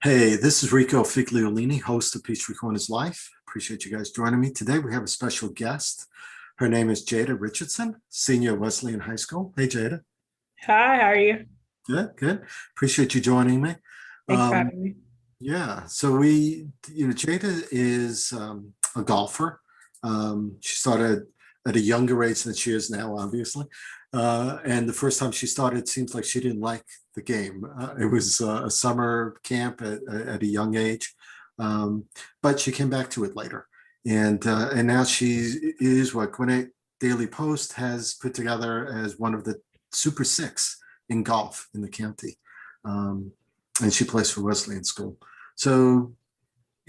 Hey, this is Rico Figliolini, host of Peachtree Corners Life. Appreciate you guys joining me. Today we have a special guest. Her name is Jada Richardson, senior at Wesleyan High School. Hey, Jada. Hi, how are you? Good, good. Appreciate you joining me. Thanks for Um, having me. yeah, Jada is a golfer. She started at a younger age than she is now, obviously. And the first time she started, it seems like she didn't like the game. It was a summer camp at a young age, um, but she came back to it later. And now she is what Gwinnett Daily Post has put together as one of the Super Six in golf in the county. Um, and she plays for Wesleyan School. So,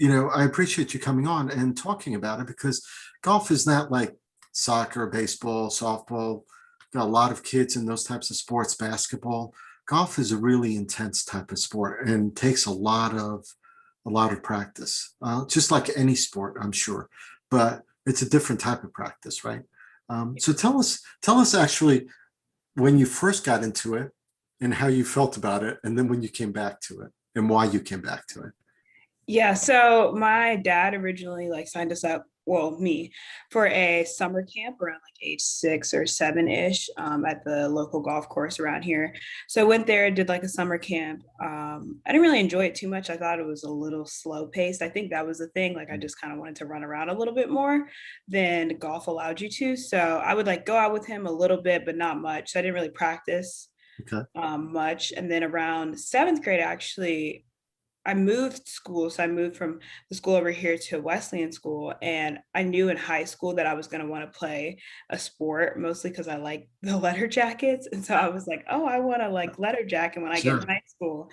I appreciate you coming on and talking about it because golf is not like soccer, baseball, softball. Got a lot of kids in those types of sports, basketball. Golf is a really intense type of sport and takes a lot of practice, just like any sport, I'm sure. But it's a different type of practice, right? So tell us actually when you first got into it and how you felt about it, and then when you came back to it and why you came back to it. Yeah, so my dad originally signed us up, well, me, for a summer camp around age 6 or 7-ish at the local golf course around here. So I went there, did a summer camp. I didn't really enjoy it too much. I thought it was a little slow paced. I think that was the thing. I just kind of wanted to run around a little bit more than golf allowed you to. So I would go out with him a little bit, but not much. So I didn't really practice Okay. much. And then around seventh grade, actually, I moved school. So I moved from the school over here to Wesleyan School. And I knew in high school that I was going to want to play a sport, mostly because I like the letter jackets. And so I was like, oh, I want to letter jacket when I get in Sure. high school.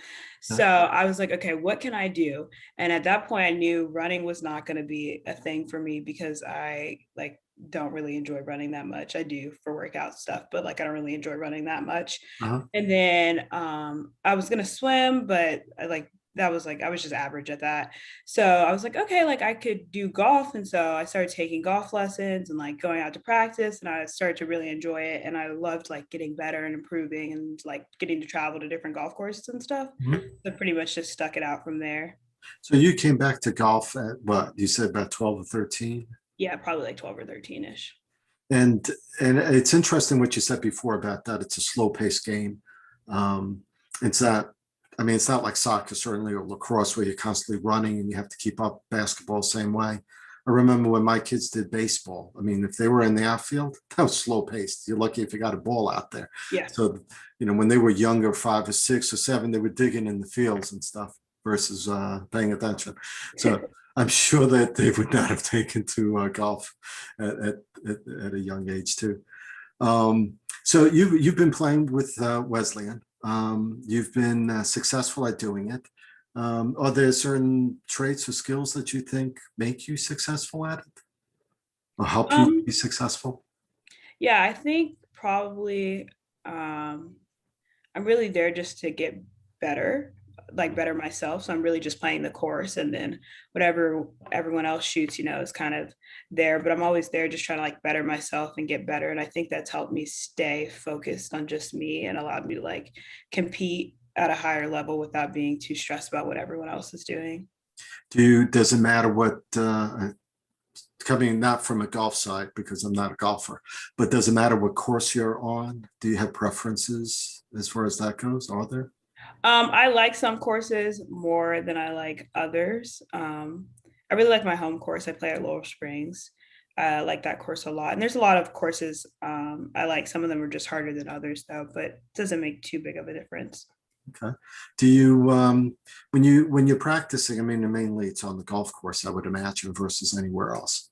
Yeah. So I was like, okay, what can I do? And at that point, I knew running was not going to be a thing for me because I don't really enjoy running that much. I do for workout stuff, but I don't really enjoy running that much. Uh-huh. And then I was gonna swim, but that was I was just average at that. So I was like, okay, I could do golf. And so I started taking golf lessons and going out to practice, and I started to really enjoy it. And I loved getting better and improving and getting to travel to different golf courses and stuff. Mhm. So pretty much just stuck it out from there. So you came back to golf at what you said about 12 or 13. Yeah, probably 12 or 13-ish. And and it's interesting what you said before about that. It's a slow paced game. Um, it's not, I mean, it's not like soccer, certainly, or lacrosse where you're constantly running and you have to keep up. Basketball, same way. I remember when my kids did baseball. I mean, if they were in the outfield, that was slow paced. You're lucky if you got a ball out there. Yeah. So, when they were younger, 5 or 6 or 7, they were digging in the fields and stuff versus paying attention. So I'm sure that they would not have taken to golf at, at, at a young age too. So you've been playing with Wesleyan. You've been successful at doing it. Are there certain traits or skills that you think make you successful at it or help you Um, be successful? yeah, I think probably I'm really there just to get better, better myself. So I'm really just playing the course, and then whatever everyone else shoots, is kind of there. But I'm always there just trying to better myself and get better. And I think that's helped me stay focused on just me and allowed me to compete at a higher level without being too stressed about what everyone else is doing. Does it matter what, coming not from a golf side because I'm not a golfer, but does it matter what course you're on? Do you have preferences as far as that goes? Are there? I like some courses more than I like others. I really like my home course. I play at Laurel Springs. I like that course a lot. And there's a lot of courses I like. Some of them are just harder than others, though, but it doesn't make too big of a difference. Okay. Do you when you're practicing, I mean, mainly it's on the golf course, I would imagine, versus anywhere else,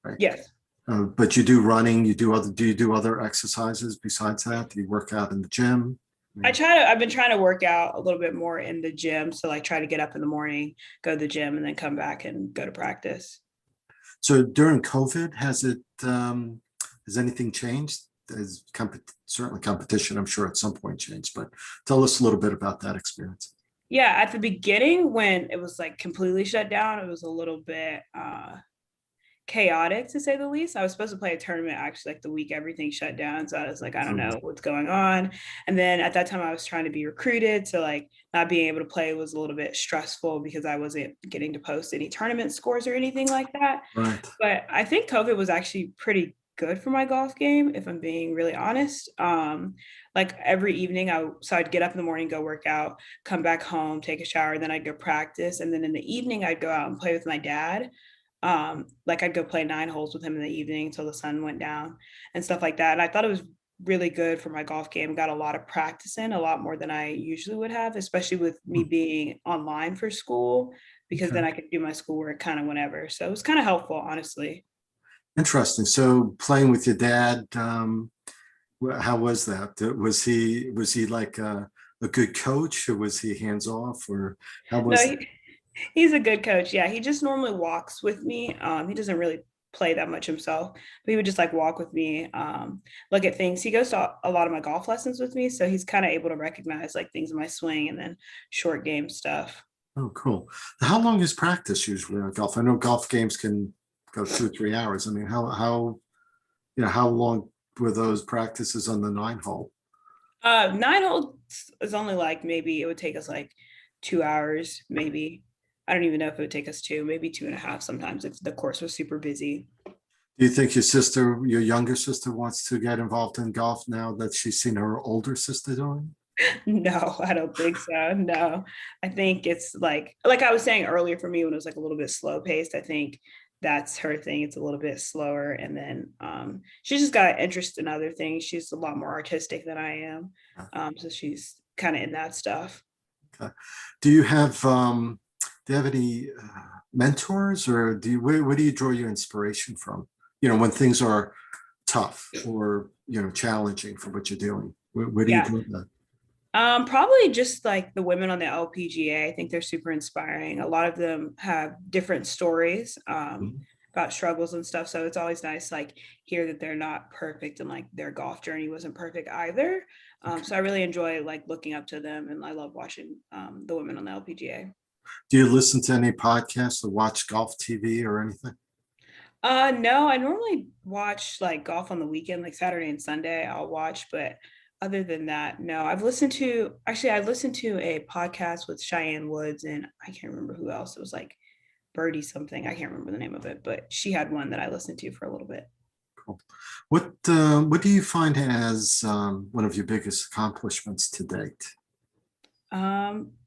right? Yes. But you do running, do you do other exercises besides that? Do you work out in the gym? I mean, I've been trying to work out a little bit more in the gym. So, try to get up in the morning, go to the gym, and then come back and go to practice. so during COVID, has anything changed? Certainly competition, I'm sure at some point changed, but tell us a little bit about that experience. Yeah. At the beginning, when it was completely shut down, it was a little bit chaotic to say the least. I was supposed to play a tournament actually like the week everything shut down. So I was like, I don't know what's going on. And then at that time I was trying to be recruited. So like not being able to play was a little bit stressful because I wasn't getting to post any tournament scores or anything like that. Right. But I think COVID was actually pretty good for my golf game, if I'm being really honest. Like every evening so I'd get up in the morning, go work out, come back home, take a shower, then I'd go practice. And then in the evening I'd go out and play with my dad. Like I'd go play 9 holes with him in the evening until the sun went down and stuff like that. And I thought it was really good for my golf game. Got a lot of practice in, a lot more than I usually would have, especially with me being online for school, because Okay. then I could do my schoolwork kind of whenever. So it was kind of helpful, honestly. Interesting. So playing with your dad, how was that? Was he like a good coach, or was he hands off, or how No, was that? he's a good coach. Yeah, he just normally walks with me. He doesn't really play that much himself, but he would just like walk with me, look at things. He goes to a lot of my golf lessons with me, so he's kind of able to recognize like things in my swing and then short game stuff. Oh, cool. How long is practice usually on golf? I know golf games can go 2 or 3 hours. I mean, how long were those practices on the 9 hole? 9 holes is only like maybe it would take us like 2 hours, maybe. I don't even know if it would take us two, maybe two and a half sometimes if the course was super busy. Do you think your younger sister wants to get involved in golf now that she's seen her older sister doing? No, I don't think so. No, I think it's like I was saying earlier for me when it was like a little bit slow paced. I think that's her thing. It's a little bit slower, and then she's just got interest in other things. She's a lot more artistic than I am, so she's kind of in that stuff. Okay. Do you have any mentors, or where do you draw your inspiration from? When things are tough or challenging for what you're doing. Where do you Yeah. draw that? Probably just like the women on the LPGA. I think they're super inspiring. A lot of them have different stories Mhm. about struggles and stuff. So it's always nice like hear that they're not perfect and like their golf journey wasn't perfect either. Okay. So I really enjoy like looking up to them, and I love watching the women on the LPGA. Do you listen to any podcasts or watch golf TV or anything? No, I normally watch like golf on the weekend, like Saturday and Sunday, I'll watch, but other than that, no. I listened to a podcast with Cheyenne Woods and I can't remember who else. It was like Birdie something. I can't remember the name of it, but she had one that I listened to for a little bit. Cool. What do you find as one of your biggest accomplishments to date?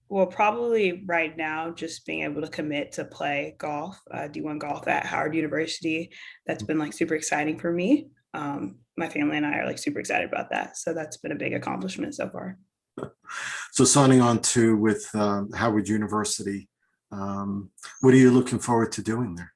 Well, probably right now, just being able to commit to play golf, D1 golf at Howard University. That's been like super exciting for me. My family and I are like super excited about that. So that's been a big accomplishment so far. So signing on to with Howard University, what are you looking forward to doing there?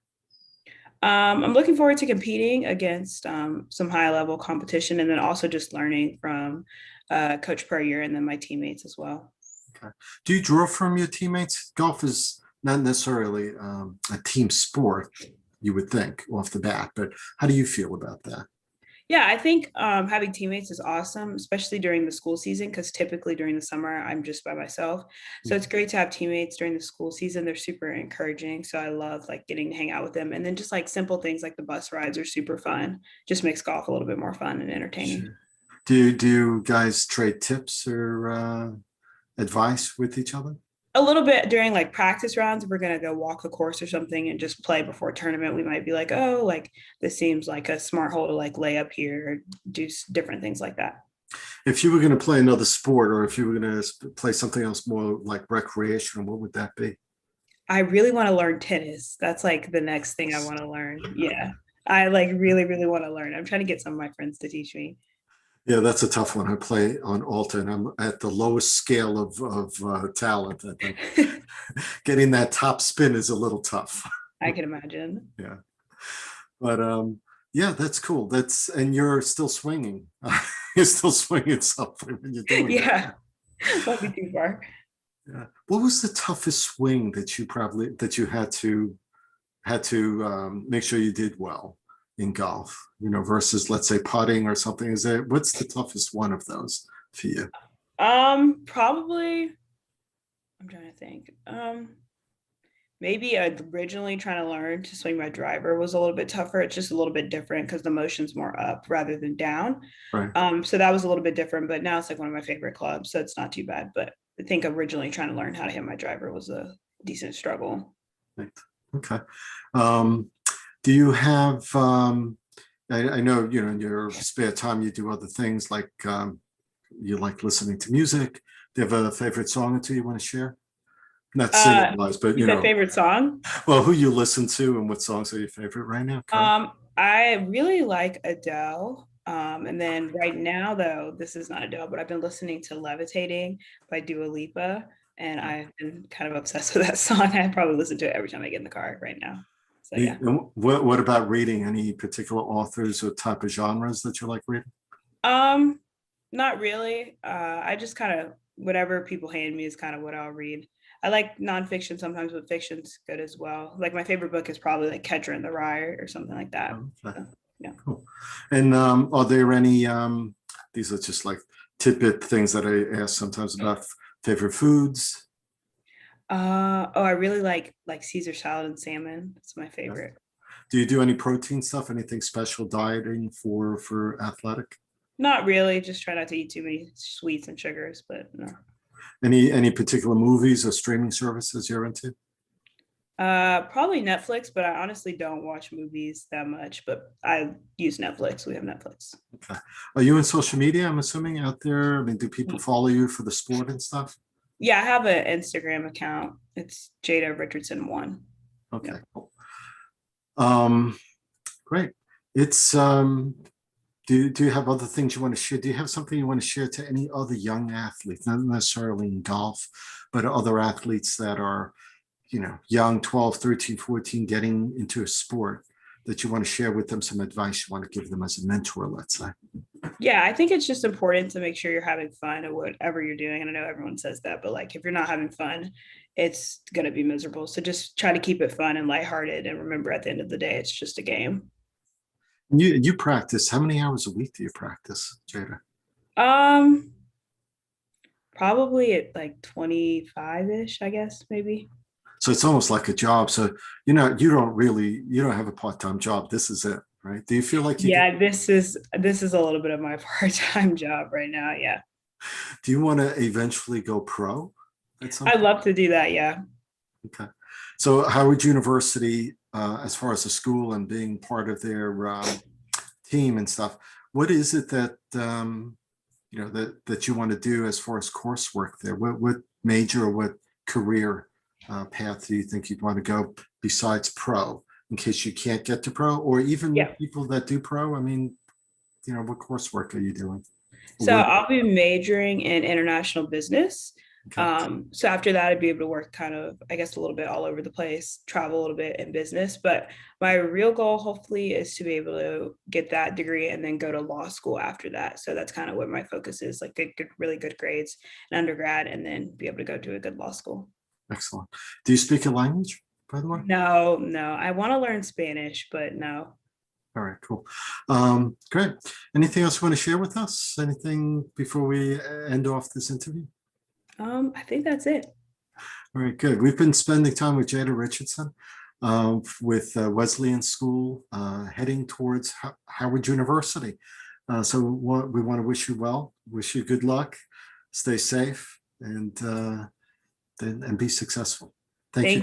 I'm looking forward to competing against some high level competition and then also just learning from Coach Puryear and then my teammates as well. Okay. Do you draw from your teammates? Golf is not necessarily a team sport, you would think off the bat, but how do you feel about that? Yeah, I think having teammates is awesome, especially during the school season, because typically during the summer, I'm just by myself. So it's great to have teammates during the school season. They're super encouraging. So I love like getting to hang out with them. And then just like simple things like the bus rides are super fun. Just makes golf a little bit more fun and entertaining. Sure. Do you guys trade tips or advice with each other? A little bit during like practice rounds, if we're gonna go walk the course or something and just play before a tournament, we might be like, oh, like this seems like a smart hole to like lay up here or do different things like that. If you were going to play another sport, or if you were going to play something else more like recreational, what would that be? I really want to learn tennis. That's like the next thing I want to learn. Yeah. I like really, really want to learn. I'm trying to get some of my friends to teach me. Yeah, that's a tough one. I play on alto, and I'm at the lowest scale of talent. I think getting that top spin is a little tough. I can imagine. Yeah, but yeah, that's cool. And you're still swinging. You're still swinging something when you're doing that. Yeah. Won't be too far. Yeah. What was the toughest swing that you had to make sure you did well in golf? Versus let's say putting or something. What's the toughest one of those for you? Probably I'm trying to think. maybe originally trying to learn to swing my driver was a little bit tougher. It's just a little bit different because the motion's more up rather than down. Right. So that was a little bit different, but now it's like one of my favorite clubs, so it's not too bad. But I think originally trying to learn how to hit my driver was a decent struggle. Right. Okay. Um, do you have, I know, in your spare time, you do other things like you like listening to music. Do you have a favorite song or two you want to share? Not Uh, singing wise, but you said favorite song? well, who you listen to and what songs are your favorite right now, current? I really like Adele. And then right now, though, this is not Adele, but I've been listening to Levitating by Dua Lipa, and I've been kind of obsessed with that song. I probably listen to it every time I get in the car right now. So yeah. What about reading? Any particular authors or type of genres that you like reading? Um, Not really. I just kind of whatever people hand me is kind of what I'll read. I like nonfiction sometimes, but fiction's good as well. Like my favorite book is probably like Catcher in the Rye or something like that. Okay, So, yeah. cool. And are there any, these are just like tidbit things that I ask sometimes about favorite foods? Oh, I really like Caesar salad and salmon. It's my Yeah. favorite. Do you do any protein stuff? Anything special dieting for athletic? Not really. Just try not to eat too many sweets and sugars, but no. Any particular movies or streaming services you're into? Probably Netflix, but I honestly don't watch movies that much. But I use Netflix. We have Netflix. Okay. Are you in social media? I'm assuming out there. I mean, do people follow you for the sport and stuff? Yeah, I have an Instagram account. It's Jada Richardson one. Okay, Yep. cool. Um, great. It's do you have other things you want to share? Do you have something you want to share to any other young athletes, not necessarily in golf, but other athletes that are, young, 12, 13, 14, getting into a sport that you want to share with them some advice you want to give them as a mentor, let's say? Yeah, I think it's just important to make sure you're having fun at whatever you're doing. And I know everyone says that, but like if you're not having fun, it's gonna be miserable. So just try to keep it fun and lighthearted and remember at the end of the day, it's just a game. You practice. How many hours a week do you practice, Jada? Um, Probably at like 25-ish, I guess, maybe. So it's almost like a job. So you don't have a part-time job. This is it, right? Do you feel like you Yeah, this is a little bit of my part-time job right now. Yeah. do you want to eventually go pro at some I'd point? love to do that. Yeah. Okay. So Howard University, as far as the school and being part of their team and stuff, what is it that that you want to do as far as coursework there? What major or what career path do you think you'd want to go besides pro, in case you can't get to pro, or even Yeah. people that do pro? I mean, what coursework are you doing? So Where, I'll be majoring in international business. okay. So after that, I'd be able to work kind of, I guess, a little bit all over the place, travel a little bit in business. But my real goal, hopefully, is to be able to get that degree and then go to law school after that. So that's kind of what my focus is, like get good, really good grades in undergrad, and then be able to go to a good law school. Excellent. Do you speak a language, by the way? No, no, I want to learn Spanish, but no. All right, cool. Great. Anything else you want to share with us? Anything before we end off this interview? I think that's it. All right, good. We've been spending time with Jada Richardson with Wesleyan School, heading towards Howard University. So we want to wish you well, wish you good luck, stay safe, and be successful. Thank you. Thank